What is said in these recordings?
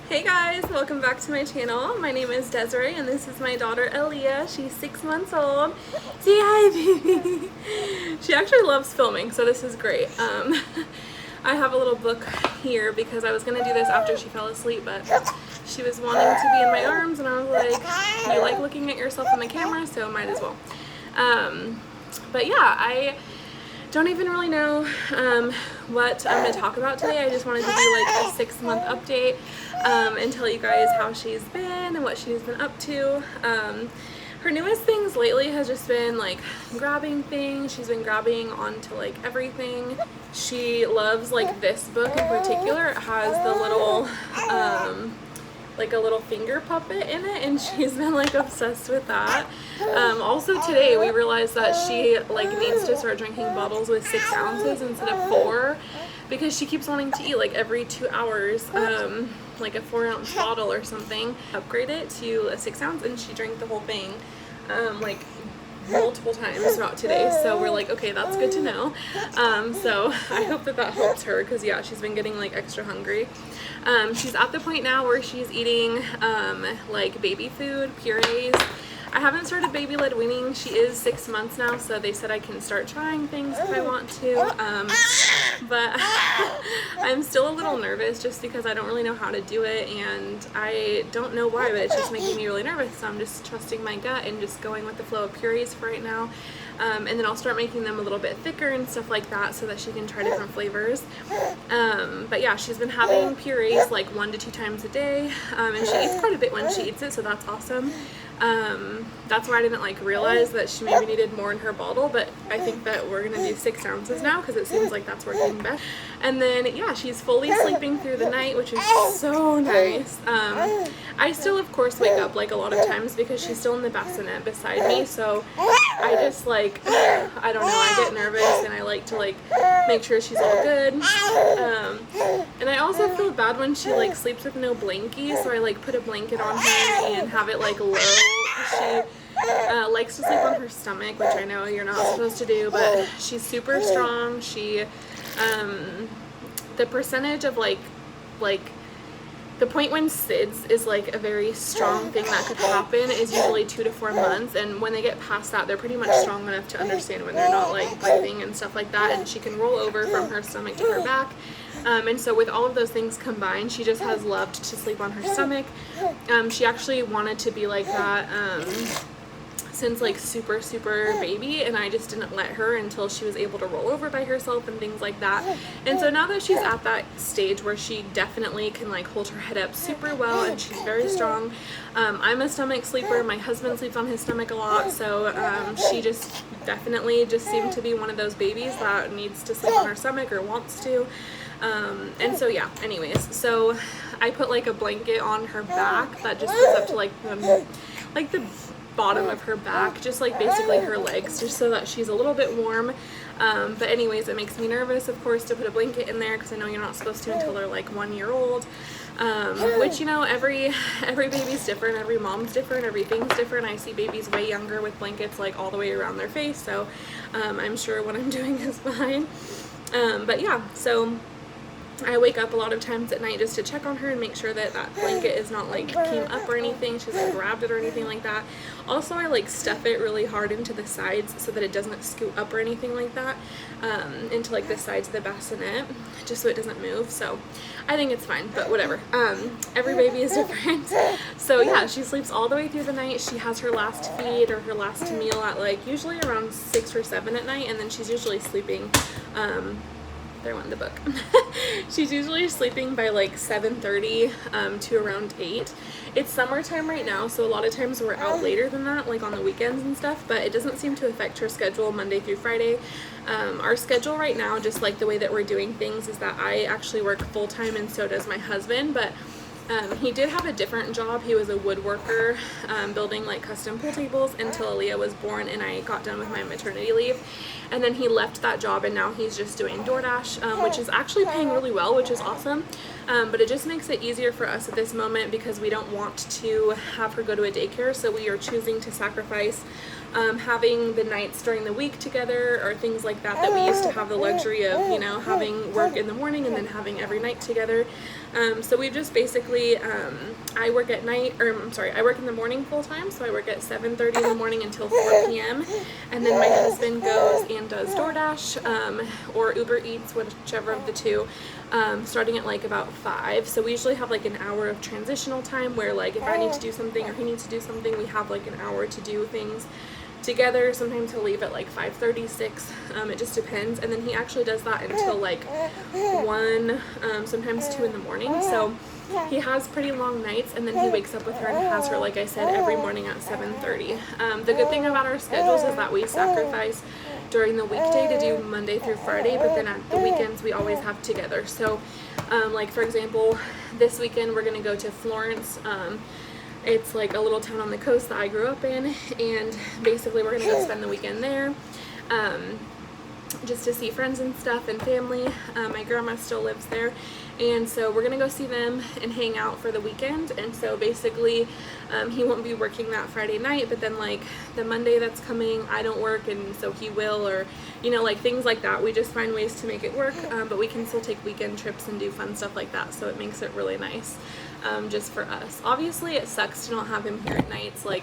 Hey guys, welcome back to my channel. My name is Desiree and this is my daughter Aaliyah. She's 6 months old. Say hi, baby. She actually loves filming, so this is great. I have a little book here because I was going to do this after she fell asleep, but she was wanting to be in my arms and I was like, you like looking at yourself in the camera, so might as well. But yeah, I don't even really know what I'm going to talk about today. I just wanted to do like a 6-month update and tell you guys how she's been and what she's been up to. Her newest things lately has just been like grabbing things. She's been grabbing onto like everything. She loves like this book in particular. It has the little like a little finger puppet in it, and she's been like obsessed with that. Also today we realized that she like needs to start drinking bottles with 6 ounces instead of 4 because she keeps wanting to eat like every 2 hours, like a 4-ounce bottle or something. Upgrade it to a 6 ounce and she drank the whole thing like multiple times throughout today, so we're like, okay, that's good to know. So I hope that helps her because yeah, she's been getting like extra hungry. She's at the point now where she's eating like baby food, purees. I haven't started baby led weaning. She is 6 months now, so they said I can start trying things if I want to, but I'm still a little nervous just because I don't really know how to do it, and I don't know why, but it's just making me really nervous, so I'm just trusting my gut and just going with the flow of purees for right now. And then I'll start making them a little bit thicker and stuff like that so that she can try different flavors. But yeah, she's been having purees like 1 to 2 times a day, and she eats quite a bit when she eats it, so that's awesome. That's why I didn't like realize that she maybe needed more in her bottle, but I think that we're gonna do 6 ounces now because it seems like that's working best. And then yeah, she's fully sleeping through the night, which is so nice. I still of course wake up like a lot of times because she's still in the bassinet beside me, so I just like, I don't know, I get nervous and I like to like make sure she's all good. And I also feel bad when she like sleeps with no blankie, so I like put a blanket on her and have it like low. She likes to sleep on her stomach, which I know you're not supposed to do, but she's super strong. She the percentage of like the point when SIDS is like a very strong thing that could happen is usually 2 to 4 months, and when they get past that, they're pretty much strong enough to understand when they're not like breathing and stuff like that, and she can roll over from her stomach to her back. And so with all of those things combined, she just has loved to sleep on her stomach. She actually wanted to be like that since like super baby, and I just didn't let her until she was able to roll over by herself and things like that. And so now that she's at that stage where she definitely can like hold her head up super well and she's very strong, I'm a stomach sleeper. My husband sleeps on his stomach a lot, so she just definitely just seemed to be one of those babies that needs to sleep on her stomach or wants to. And so yeah, anyways, so I put like a blanket on her back that just goes up to like the bottom of her back, just like basically her legs, just so that she's a little bit warm. But anyways, it makes me nervous of course to put a blanket in there because I know you're not supposed to until they're like 1 year old, which, you know, every baby's different, every mom's different, everything's different. I see babies way younger with blankets like all the way around their face, so I'm sure what I'm doing is fine. But yeah, so I wake up a lot of times at night just to check on her and make sure that that blanket is not like came up or anything, she hasn't grabbed it or anything like that. Also, I like stuff it really hard into the sides so that it doesn't scoot up or anything like that, into like the sides of the bassinet, just so it doesn't move. So I think it's fine, but whatever. Every baby is different. So yeah, she sleeps all the way through the night. She has her last feed or her last meal at like usually around 6 or 7 at night, and then she's usually sleeping there went the book. She's usually sleeping by like 7:30 to around 8. It's summertime right now, so a lot of times we're out later than that, like on the weekends and stuff, but it doesn't seem to affect her schedule Monday through Friday. Our schedule right now, just like the way that we're doing things, is that I actually work full-time and so does my husband, but he did have a different job. He was a woodworker, building like custom pool tables until Aaliyah was born and I got done with my maternity leave. And then he left that job and now he's just doing DoorDash, which is actually paying really well, which is awesome. But it just makes it easier for us at this moment because we don't want to have her go to a daycare, so we are choosing to sacrifice having the nights during the week together or things like that we used to have the luxury of, you know, having work in the morning and then having every night together. So we just basically, I work at night, or I'm sorry, I work in the morning full time, so I work at 7:30 in the morning until 4 p.m. And then my husband goes and does DoorDash or Uber Eats, whichever of the two, starting at like about 5. So we usually have like an hour of transitional time where like if I need to do something or he needs to do something, we have like an hour to do things together. Sometimes he'll leave at like 5:30, 6, it just depends. And then he actually does that until like 1, sometimes 2 in the morning. So he has pretty long nights, and then he wakes up with her and has her, like I said, every morning at 7:30. The good thing about our schedules is that we sacrifice during the weekday to do Monday through Friday, but then at the weekends we always have together. So like for example, this weekend we're gonna go to Florence. It's like a little town on the coast that I grew up in, and basically we're gonna go spend the weekend there, just to see friends and stuff and family. My grandma still lives there, and so we're gonna go see them and hang out for the weekend. And so basically he won't be working that Friday night, but then like the Monday that's coming I don't work, and so he will, or you know, like things like that. We just find ways to make it work, but we can still take weekend trips and do fun stuff like that, so it makes it really nice. Just for us. Obviously it sucks to not have him here at nights. Like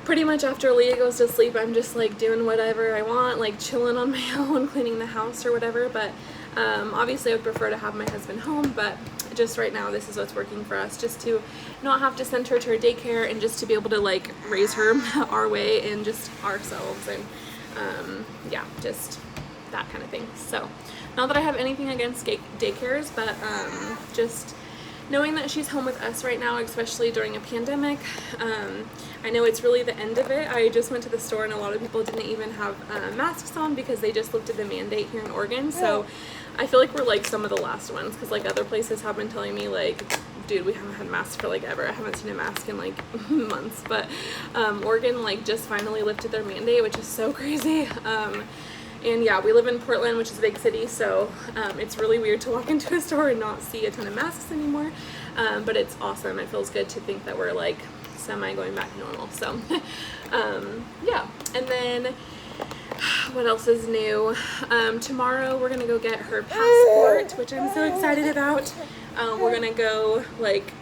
pretty much after Leah goes to sleep I'm just like doing whatever I want, like chilling on my own, cleaning the house or whatever. But obviously I would prefer to have my husband home, but just right now this is what's working for us, just to not have to send her to her daycare and just to be able to like raise her our way and just ourselves, and yeah, just that kind of thing. So not that I have anything against daycares, but just knowing that she's home with us right now, especially during a pandemic, I know it's really the end of it. I just went to the store and a lot of people didn't even have masks on because they just lifted the mandate here in Oregon. So I feel like we're like some of the last ones, because like other places have been telling me like, dude, we haven't had masks for like ever. I haven't seen a mask in like months. But Oregon like just finally lifted their mandate, which is so crazy. And yeah, we live in Portland, which is a big city, so it's really weird to walk into a store and not see a ton of masks anymore, but it's awesome. It feels good to think that we're like semi going back to normal. So yeah, and then what else is new? Tomorrow we're gonna go get her passport, which I'm so excited about. We're gonna go like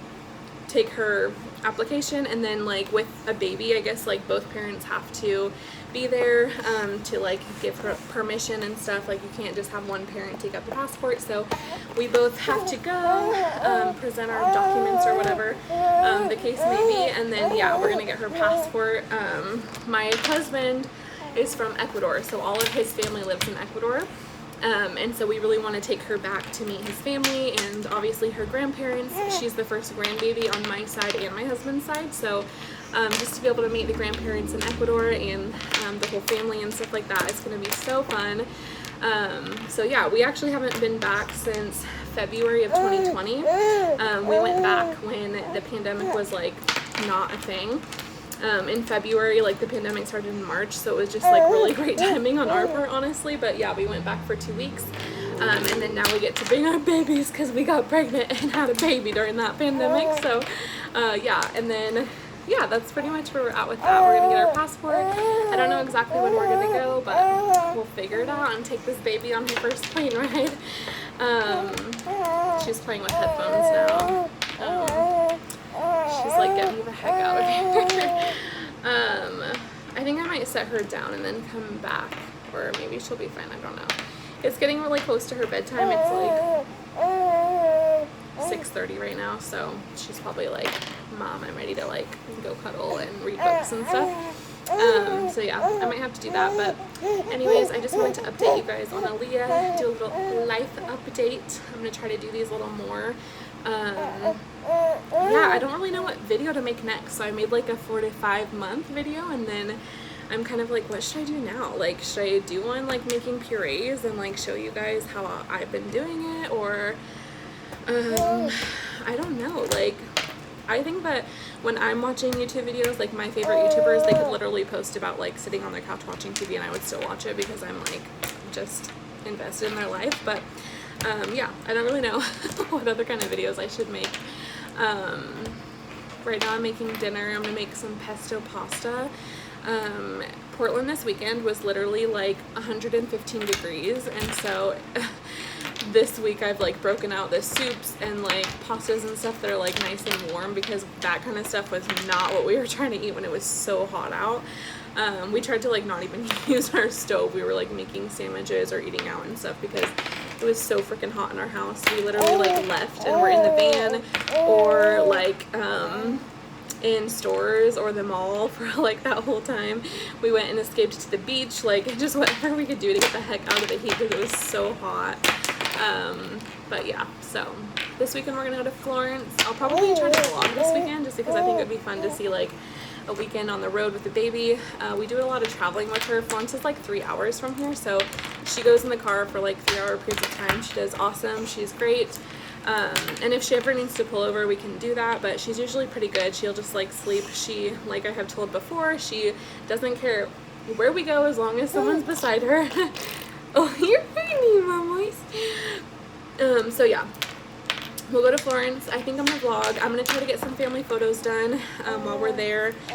take her application, and then like with a baby, I guess like both parents have to be there to like give her permission and stuff. Like you can't just have one parent take up the passport, so we both have to go present our documents or whatever the case may be. And then yeah, we're gonna get her passport. My husband is from Ecuador, so all of his family lives in Ecuador. And so we really want to take her back to meet his family and obviously her grandparents. She's the first grandbaby on my side and my husband's side, so just to be able to meet the grandparents in Ecuador and the whole family and stuff like that, it's going to be so fun. So yeah, we actually haven't been back since February of 2020. We went back when the pandemic was like not a thing. In February, like the pandemic started in March, so it was just like really great timing on our part, honestly. But yeah, we went back for 2 weeks, and then now we get to bring our babies because we got pregnant and had a baby during that pandemic. So yeah, and then yeah, that's pretty much where we're at with that. We're gonna get our passport. I don't know exactly when we're gonna go, but we'll figure it out and take this baby on her first plane ride. She's playing with headphones now. She's like, get me the heck out of here. I think I might set her down and then come back, or maybe she'll be fine, I don't know. It's getting really close to her bedtime. It's like 6:30 right now, so she's probably like, Mom, I'm ready to like go cuddle and read books and stuff. So yeah, I might have to do that. But anyways, I just wanted to update you guys on Aaliyah, do a little life update. I'm gonna try to do these a little more. Yeah, I don't really know what video to make next, so I made like a 4 to 5 month video, and then I'm kind of like, what should I do now? Like, should I do one like making purees and like show you guys how I've been doing it, or I don't know. Like, I think that when I'm watching YouTube videos, like my favorite YouTubers, they could literally post about like sitting on their couch watching TV and I would still watch it because I'm like just invested in their life. But yeah, I don't really know what other kind of videos I should make. Right now I'm making dinner. I'm gonna make some pesto pasta. Portland this weekend was literally like 115 degrees, and so this week I've like broken out the soups and like pastas and stuff that are like nice and warm, because that kind of stuff was not what we were trying to eat when it was so hot out. We tried to like not even use our stove. We were like making sandwiches or eating out and stuff because it was so freaking hot in our house. We literally like left and we're in the van or like in stores or the mall for like that whole time. We went and escaped to the beach, like just whatever we could do to get the heck out of the heat because it was so hot. But yeah, so this weekend we're gonna go to Florence. I'll probably try to vlog this weekend just because I think it would be fun to see like a weekend on the road with the baby. We do a lot of traveling with her. Florence is like 3 hours from here, so she goes in the car for like 3-hour periods of time. She does awesome. She's great. And if she ever needs to pull over, we can do that, but she's usually pretty good. She'll just like sleep. She, like I have told before, she doesn't care where we go as long as someone's beside her. Oh, you're hurting me, mamas. So yeah, we'll go to Florence. I think I'm gonna vlog. I'm gonna try to get some family photos done while we're there. I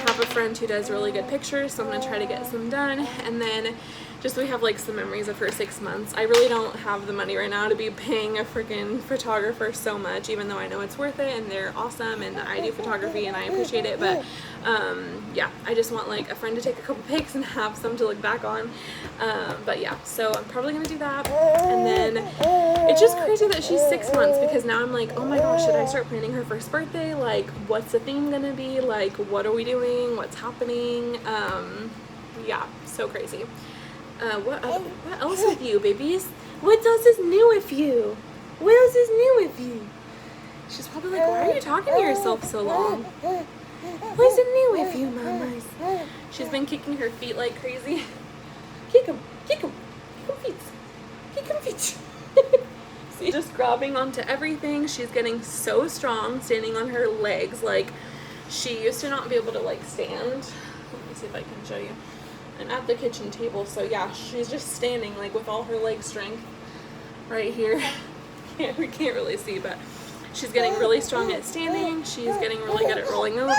have a friend who does really good pictures, so I'm gonna try to get some done, and then just so we have like some memories of her 6 months. I really don't have the money right now to be paying a freaking photographer so much, even though I know it's worth it and they're awesome and I do photography and I appreciate it. But yeah, I just want like a friend to take a couple pics and have some to look back on. But yeah, so I'm probably gonna do that. And then it's just crazy that she's 6 months, because now I'm like, oh my gosh, should I start planning her first birthday? Like, what's the theme gonna be? Like, what are we doing? What's happening? Yeah, so crazy. What else with you, babies? What else is new with you? What else is new with you? She's probably like, why are you talking to yourself so long? What's new with you, mamas? She's been kicking her feet like crazy. Kick them, kick them, kick them feet, kick them feet. See, just grabbing onto everything. She's getting so strong, standing on her legs. Like, she used to not be able to like stand. Let me see if I can show you. I'm at the kitchen table, so yeah, she's just standing like with all her leg strength right here. We can't really see, but she's getting really strong at standing. She's getting really good at rolling over.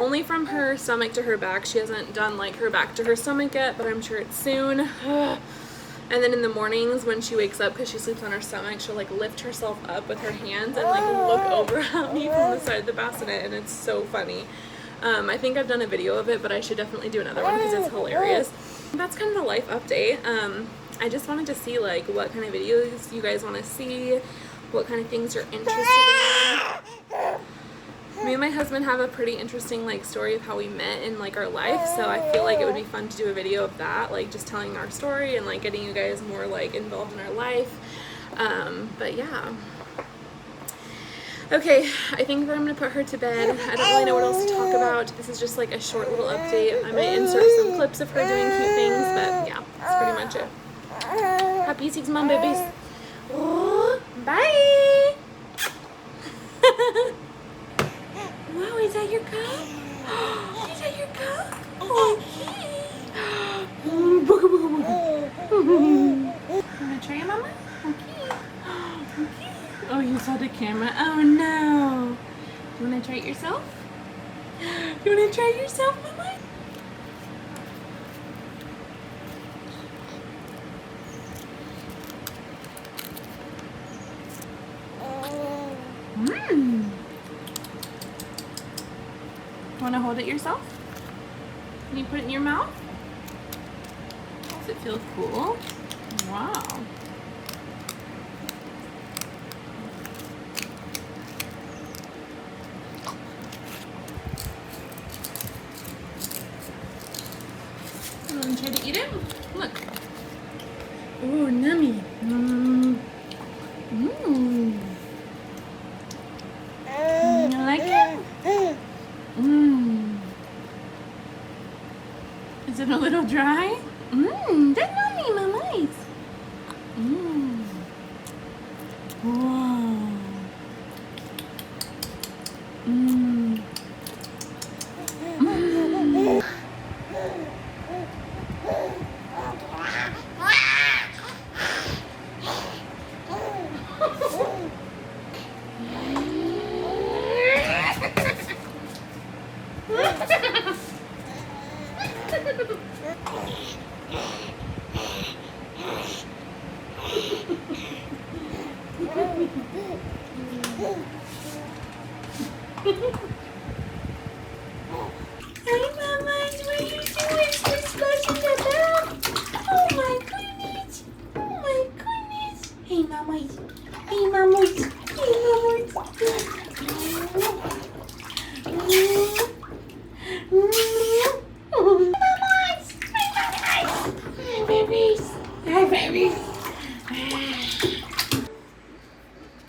Only from her stomach to her back. She hasn't done like her back to her stomach yet, but I'm sure it's soon. And then in the mornings when she wakes up, because she sleeps on her stomach, she'll like lift herself up with her hands and like look over at me from the side of the bassinet, and it's so funny. I think I've done a video of it, but I should definitely do another one because it's hilarious. That's kind of the life update. I just wanted to see like what kind of videos you guys want to see, what kind of things you're interested in. Me and my husband have a pretty interesting like story of how we met in like our life, so I feel like it would be fun to do a video of that, like just telling our story and like getting you guys more like involved in our life. But yeah. Okay, I think that I'm going to put her to bed. I don't really know what else to talk about. This is just like a short little update. I might insert some clips of her doing cute things, but yeah, that's pretty much it. Happy 6 month babies. Oh, bye! Wow, is that your cup? Is that your cup? Okay. Wanna try it, Mama? Okay. Okay. Oh, you saw the camera. Oh no. Do you want to try it yourself? You want to try it yourself, Mama? Want to hold it yourself? Can you put it in your mouth? Does it feel cool? Wow. Try to eat it? Look. Ooh, nummy. You like it? Is it a little dry? That's nummy, mamas. Whoa. Hi, Mamas. What are you doing? You're splashing the bath. Oh my goodness. Oh my goodness. Hey, Mamas. Hey, Mamas. Hey, Mamas. Mamas. Hi, Mamas. Hi, babies. Hi, babies.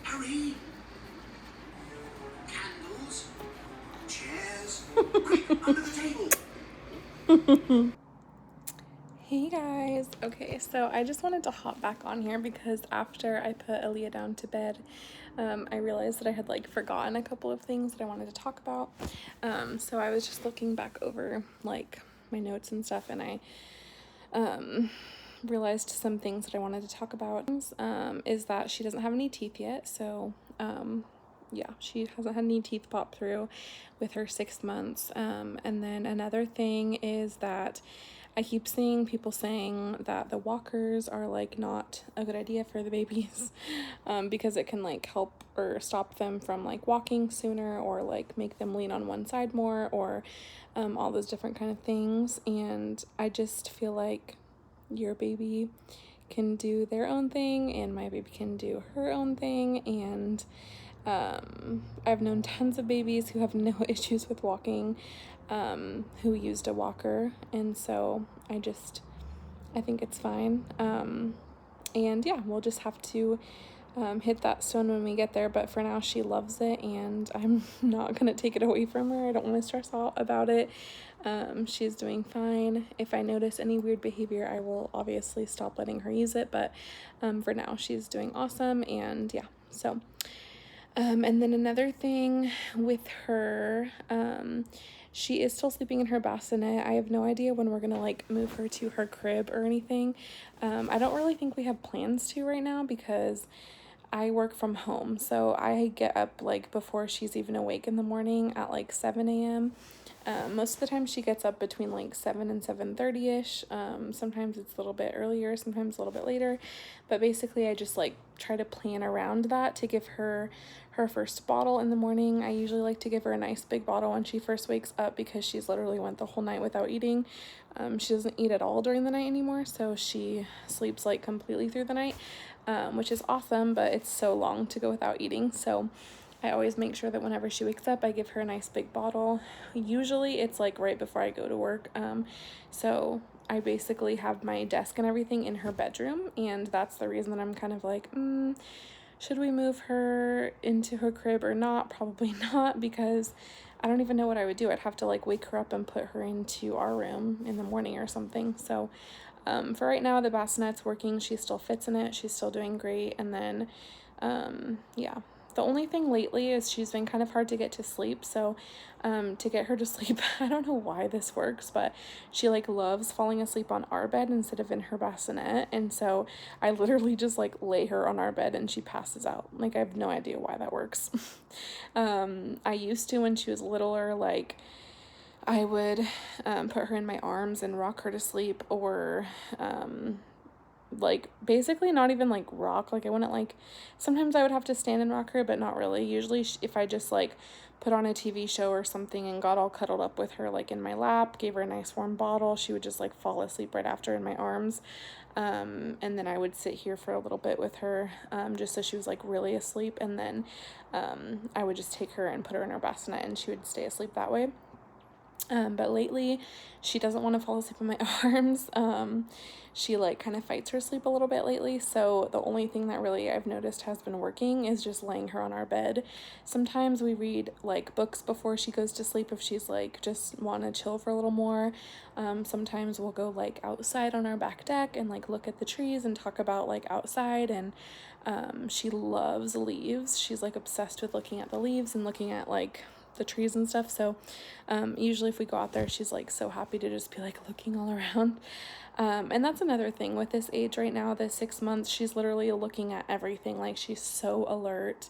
Hurry! Candles, chairs, quick, under the table. Hey guys. Okay, so I just wanted to hop back on here because after I put Aaliyah down to bed, I realized that I had like forgotten a couple of things that I wanted to talk about. So I was just looking back over like my notes and stuff, and I realized some things that I wanted to talk about. Is that she doesn't have any teeth yet, so yeah, she hasn't had any teeth pop through with her 6 months. And then another thing is that I keep seeing people saying that the walkers are like not a good idea for the babies because it can like help or stop them from like walking sooner, or like make them lean on one side more, or all those different kind of things. And I just feel like your baby can do their own thing and my baby can do her own thing. And I've known tons of babies who have no issues with walking, who used a walker, and so I think it's fine. And yeah, we'll just have to hit that stone when we get there, but for now she loves it, and I'm not gonna take it away from her. I don't want to stress out about it. She's doing fine. If I notice any weird behavior, I will obviously stop letting her use it, but for now she's doing awesome. And yeah, so and then another thing with her, she is still sleeping in her bassinet. I have no idea when we're gonna like move her to her crib or anything. I don't really think we have plans to right now because I work from home, so I get up like before she's even awake in the morning at like 7 a.m. Most of the time she gets up between like 7 and 7:30ish. Sometimes it's a little bit earlier, sometimes a little bit later, but basically I just like try to plan around that to give her her first bottle in the morning. I usually like to give her a nice big bottle when she first wakes up because she's literally went the whole night without eating. She doesn't eat at all during the night anymore, so she sleeps like completely through the night, which is awesome, but it's so long to go without eating. So I always make sure that whenever she wakes up, I give her a nice big bottle. Usually it's like right before I go to work. So I basically have my desk and everything in her bedroom, and that's the reason that I'm kind of like, should we move her into her crib or not? Probably not, because I don't even know what I would do. I'd have to like wake her up and put her into our room in the morning or something. So for right now, the bassinet's working. She still fits in it. She's still doing great. And then, yeah. The only thing lately is she's been kind of hard to get to sleep. So to get her to sleep, I don't know why this works, but she like loves falling asleep on our bed instead of in her bassinet. And so I literally just like lay her on our bed and she passes out. Like I have no idea why that works. I used to when she was littler, like I would put her in my arms and rock her to sleep, or like basically not even like rock. Like I wouldn't like, sometimes I would have to stand and rock her, but not really. Usually if I just like put on a TV show or something and got all cuddled up with her like in my lap, gave her a nice warm bottle, she would just like fall asleep right after in my arms. And then I would sit here for a little bit with her, just so she was like really asleep, and then I would just take her and put her in her bassinet and she would stay asleep that way. But lately she doesn't want to fall asleep in my arms. She like kind of fights her sleep a little bit lately. So the only thing that really I've noticed has been working is just laying her on our bed. Sometimes we read like books before she goes to sleep if she's like just want to chill for a little more. Sometimes we'll go like outside on our back deck and like look at the trees and talk about like outside. And she loves leaves. She's like obsessed with looking at the leaves and looking at like the trees and stuff. So usually if we go out there, she's like so happy to just be like looking all around. And that's another thing with this age right now, the 6 months, she's literally looking at everything. Like she's so alert.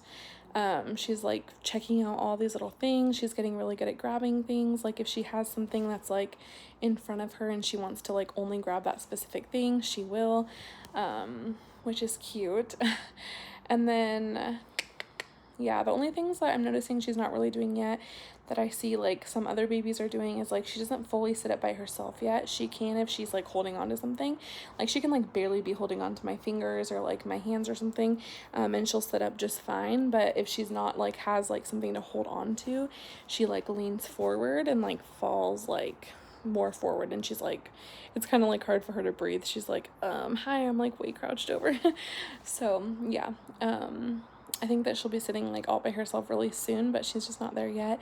She's like checking out all these little things. She's getting really good at grabbing things. Like if she has something that's like in front of her and she wants to like only grab that specific thing, she will, which is cute. And then yeah, the only things that I'm noticing she's not really doing yet that I see like some other babies are doing is like she doesn't fully sit up by herself yet. She can if she's like holding on to something. Like she can like barely be holding on to my fingers or like my hands or something, and she'll sit up just fine. But if she's not like has like something to hold on to, she like leans forward and like falls like more forward, and she's like, it's kind of like hard for her to breathe. She's like, hi, I'm like way crouched over. So yeah, I think that she'll be sitting like all by herself really soon, but she's just not there yet.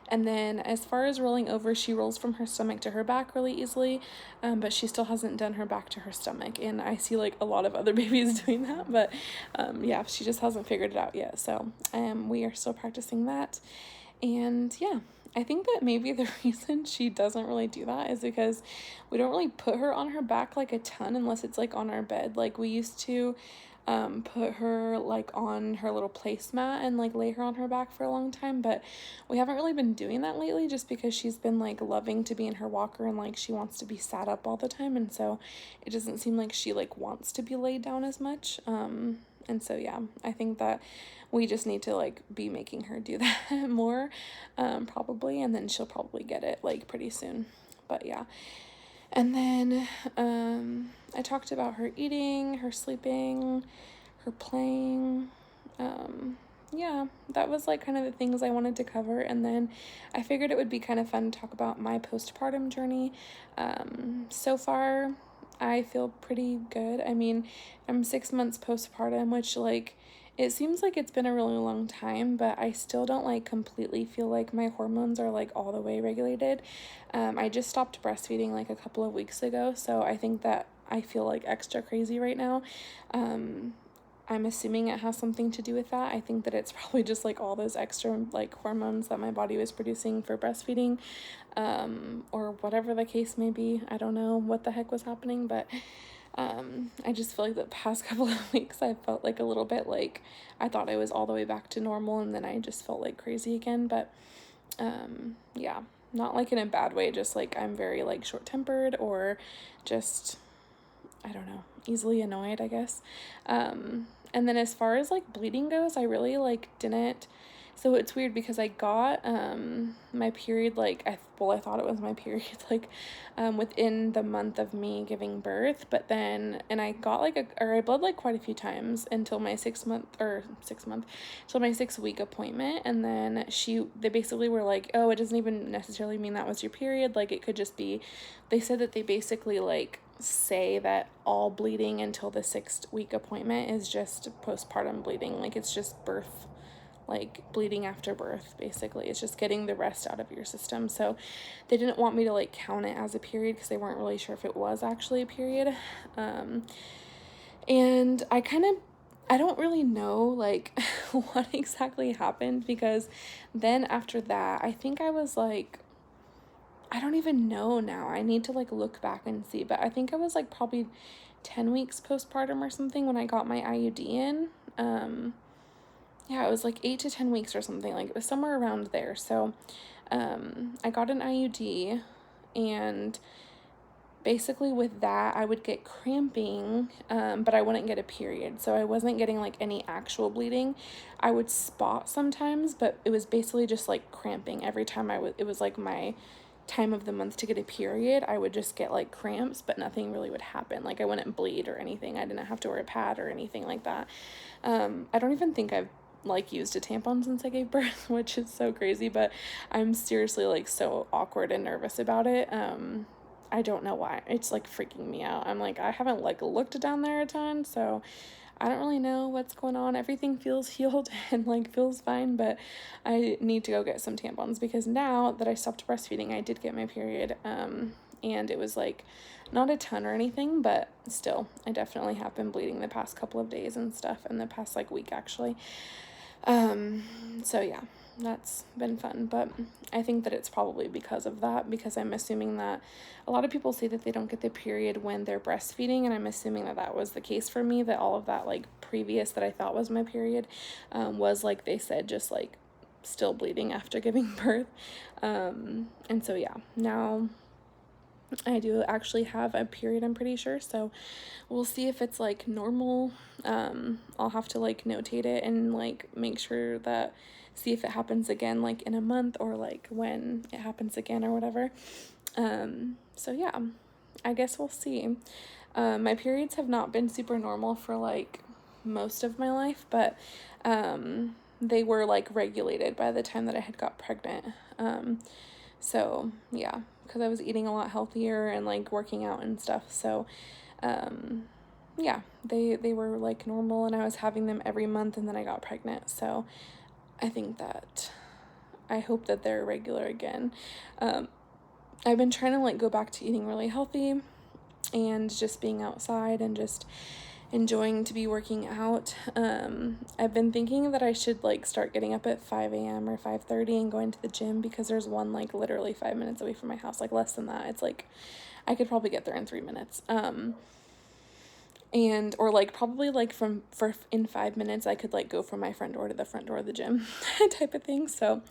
And then as far as rolling over, she rolls from her stomach to her back really easily, but she still hasn't done her back to her stomach. And I see like a lot of other babies doing that, but yeah, she just hasn't figured it out yet. So we are still practicing that. And yeah, I think that maybe the reason she doesn't really do that is because we don't really put her on her back like a ton unless it's like on our bed. Like we used to put her like on her little placemat and like lay her on her back for a long time, but we haven't really been doing that lately just because she's been like loving to be in her walker and like she wants to be sat up all the time, and so it doesn't seem like she like wants to be laid down as much. And so yeah, I think that we just need to like be making her do that more, probably, and then she'll probably get it like pretty soon. But yeah. And then I talked about her eating, her sleeping, her playing. Yeah, that was like kind of the things I wanted to cover. And then I figured it would be kind of fun to talk about my postpartum journey. So far, I feel pretty good. I mean, I'm 6 months postpartum, which like it seems like it's been a really long time, but I still don't like completely feel like my hormones are like all the way regulated. I just stopped breastfeeding like a couple of weeks ago, so I think that I feel like extra crazy right now. I'm assuming it has something to do with that. I think that it's probably just like all those extra like hormones that my body was producing for breastfeeding, or whatever the case may be. I don't know what the heck was happening, but I just feel like the past couple of weeks I felt like a little bit like I thought I was all the way back to normal, and then I just felt like crazy again. But yeah, not like in a bad way, just like I'm very like short-tempered or just, I don't know, easily annoyed, I guess. And then as far as like bleeding goes, I really like didn't. So it's weird because I got my period like I thought it was my period like within the month of me giving birth, but then I got like I bled like quite a few times until my 6 week appointment, and then they basically were like, oh, it doesn't even necessarily mean that was your period, like it could just be, they said that they basically like say that all bleeding until the 6th week appointment is just postpartum bleeding, like it's just birth, like bleeding after birth, basically. It's just getting the rest out of your system. So they didn't want me to like count it as a period because they weren't really sure if it was actually a period. And I don't really know like what exactly happened, because then after that I think I was like, I don't even know now. I need to like look back and see, but I think I was like probably 10 weeks postpartum or something when I got my IUD in. Yeah, it was like 8 to 10 weeks or something, like it was somewhere around there. So I got an IUD, and basically with that I would get cramping, but I wouldn't get a period. So I wasn't getting like any actual bleeding. I would spot sometimes, but it was basically just like cramping every time it was like my time of the month to get a period. I would just get like cramps, but nothing really would happen. Like I wouldn't bleed or anything. I didn't have to wear a pad or anything like that. I don't even think I've like used a tampon since I gave birth, which is so crazy, but I'm seriously like so awkward and nervous about it. I don't know why. It's like freaking me out. I'm like, I haven't like looked down there a ton, so I don't really know what's going on. Everything feels healed and like feels fine, but I need to go get some tampons, because now that I stopped breastfeeding, I did get my period. And it was like not a ton or anything, but still, I definitely have been bleeding the past couple of days and stuff, and the past like week actually. So yeah, that's been fun, but I think that it's probably because of that, because I'm assuming that a lot of people say that they don't get the period when they're breastfeeding, and I'm assuming that that was the case for me, that all of that like previous that I thought was my period was, like they said, just like still bleeding after giving birth. And so yeah, now I do actually have a period, I'm pretty sure, so we'll see if it's like normal. I'll have to like notate it and like make sure that, see if it happens again like in a month or like when it happens again or whatever. So yeah, I guess we'll see. My periods have not been super normal for like most of my life, but they were like regulated by the time that I had got pregnant. So yeah, because I was eating a lot healthier and like working out and stuff. So yeah, they were like normal, and I was having them every month, and then I got pregnant. So I think that, I hope that they're regular again. I've been trying to like go back to eating really healthy and just being outside and just enjoying to be working out. I've been thinking that I should like start getting up at 5 a.m. or 5:30 and going to the gym, because there's one like literally 5 minutes away from my house, like less than that. It's like I could probably get there in 3 minutes. And or like probably like in 5 minutes I could like go from my front door to the front door of the gym type of thing. So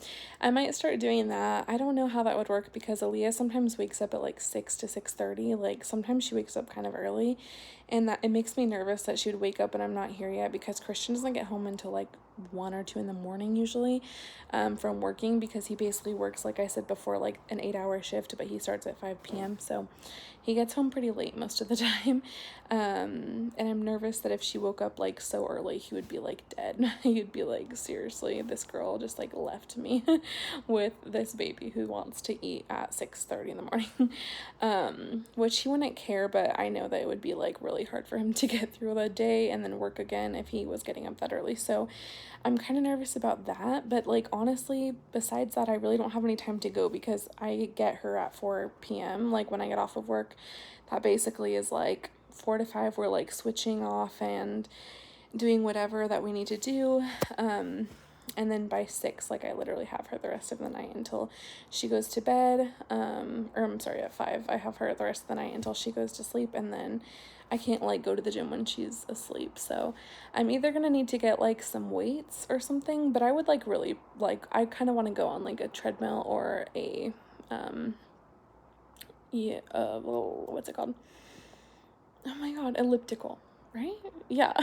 I might start doing that. I don't know how that would work, because Aaliyah sometimes wakes up at like 6 to 6:30. Like sometimes she wakes up kind of early, and that it makes me nervous that she would wake up and I'm not here yet, because Christian doesn't get home until like 1 or 2 in the morning usually, from working, because he basically works, like I said before, like an 8-hour shift, but he starts at 5 p.m. So he gets home pretty late most of the time. And I'm nervous that if she woke up like so early, he would be like dead. He'd be like, seriously, this girl just like left me with this baby who wants to eat at 6:30 in the morning. Which he wouldn't care, but I know that it would be like really hard for him to get through the day and then work again if he was getting up that early. So I'm kind of nervous about that. But like honestly, besides that, I really don't have any time to go, because I get her at 4 p.m. like when I get off of work. That basically is like 4 to 5, we're like switching off and doing whatever that we need to do. And then by 6, like I literally have her the rest of the night until she goes to bed. Or I'm sorry, at 5, I have her the rest of the night until she goes to sleep, and then I can't like go to the gym when she's asleep. So I'm either gonna need to get like some weights or something, but I would like really like, I kind of want to go on like a treadmill or a what's it called? Oh my god, elliptical, right? Yeah.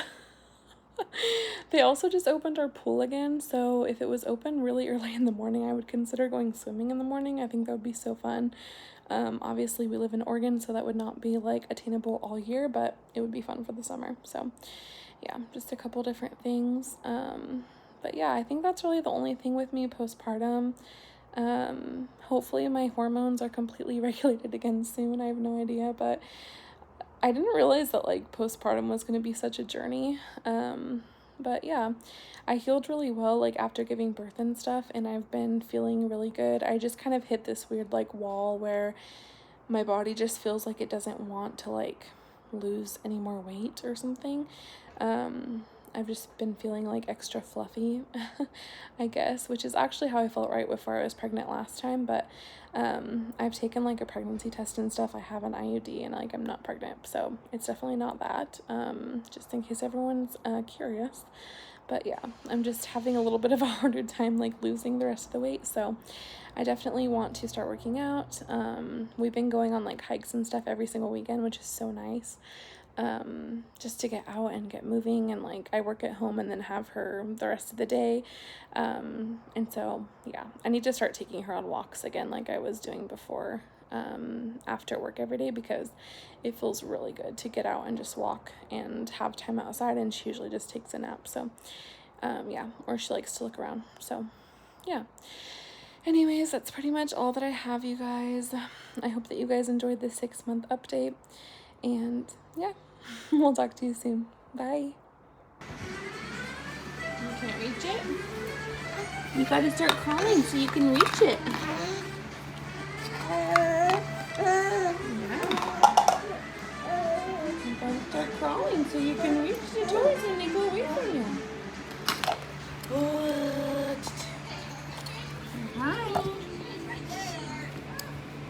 They also just opened our pool again, so if it was open really early in the morning, I would consider going swimming in the morning. I think that would be so fun. Obviously we live in Oregon, so that would not be like attainable all year, but it would be fun for the summer. So yeah, just a couple different things. But yeah, I think that's really the only thing with me postpartum. Hopefully my hormones are completely regulated again soon. I have no idea, but I didn't realize that like postpartum was going to be such a journey. But yeah, I healed really well like after giving birth and stuff, and I've been feeling really good. I just kind of hit this weird like wall where my body just feels like it doesn't want to like lose any more weight or something. I've just been feeling like extra fluffy, I guess, which is actually how I felt right before I was pregnant last time. But I've taken like a pregnancy test and stuff. I have an IUD and like I'm not pregnant, so it's definitely not that, just in case everyone's curious. But yeah, I'm just having a little bit of a harder time like losing the rest of the weight, so I definitely want to start working out. We've been going on like hikes and stuff every single weekend, which is so nice. Just to get out and get moving, and like I work at home and then have her the rest of the day. And so yeah, I need to start taking her on walks again like I was doing before, after work every day, because it feels really good to get out and just walk and have time outside, and she usually just takes a nap. So yeah, or she likes to look around. So yeah, anyways, that's pretty much all that I have, you guys. I hope that you guys enjoyed this 6-month update, and yeah, we'll talk to you soon. Bye. You can't reach it? You gotta start crawling so you can reach it. Yeah. You gotta start crawling so you can reach it.